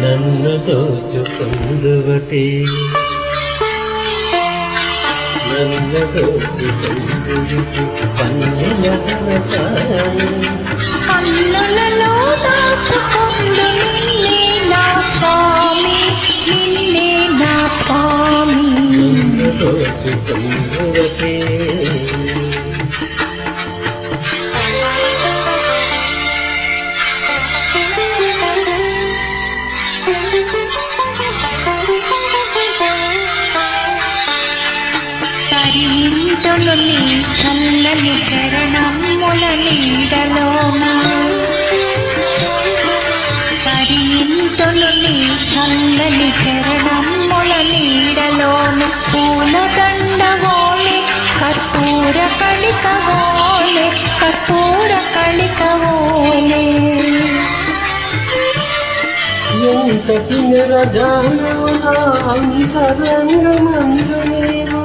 నన్ను దోచుకుందువటే నన్ను దోచుకుందువటే పన్నుల దరసాని కన్నులలో దాచుకొందు నిన్నే నా స్వామి నిన్నే నా స్వామి నన్ను దోచుకుందువటే పరింటును నీ చల్లని చరణముల నీడలోన పరింటును నీ చల్లని చరణముల నీడలోన పూల దండవోలే కర్పూర కళికవోలే కర్పూర కళికవోలే ఎంతటి నిరజానవు నా అంతరంగమందు నీవు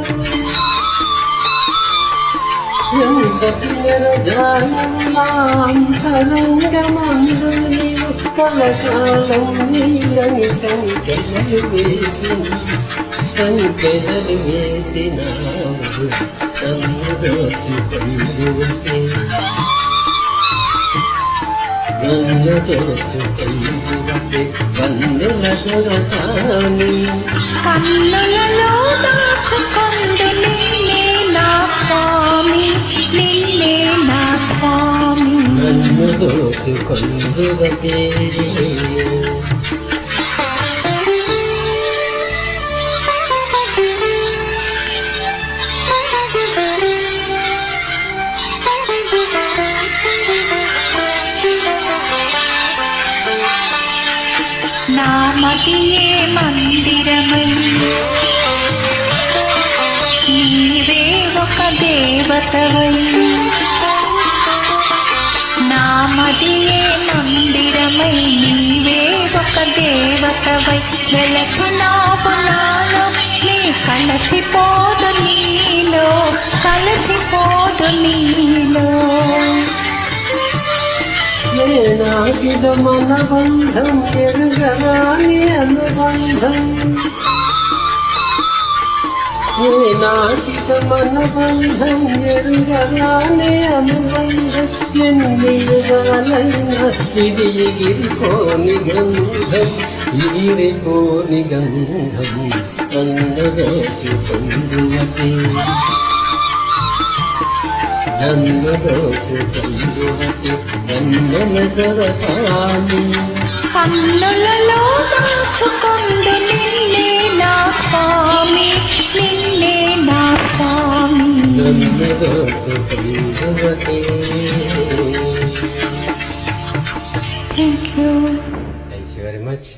ఎంతటి నిరజానవు నా అంతరంగమందు నీవు కలకాలం నీలని సంఖ్యలు వేసినావు నన్ను దోచుకుందువటే నన్ను దోచుకుందువటే వన్నెల దొరసాని కన్నులలో దాచుకొందు నిన్నే నా స్వామి నిన్నే నా స్వామి నన్ను దోచుకుందువటే నా మతియే మందిరమై నీవే ఒక దేవతవై నా మతియే మందిరమై నీవే ఒక దేవతవై వెలకునావు నాలో నీ కలసిపోదు నీలో కలసిపోదు నీలో ఏనాటిద మన బంధం ఎరుగరాని అనుబంధం ఏనాటిద మన బంధం ఎరుగరాని అనుబంధం ఎన్ని యుగాలైనా ఇది ఎగిరిపోని గంధం ఎగిరిపోని గంధం నన్ను దోచుకుందువటే నన్ను దోచుకుందువటే వన్నెల దొరసాని కన్నులలో దాచుకొందు నిన్నే నా స్వామి నిన్నే నా స్వామి నన్ను దోచుకుందువటే థ్యాంక్ యూ వెరీ మచ్.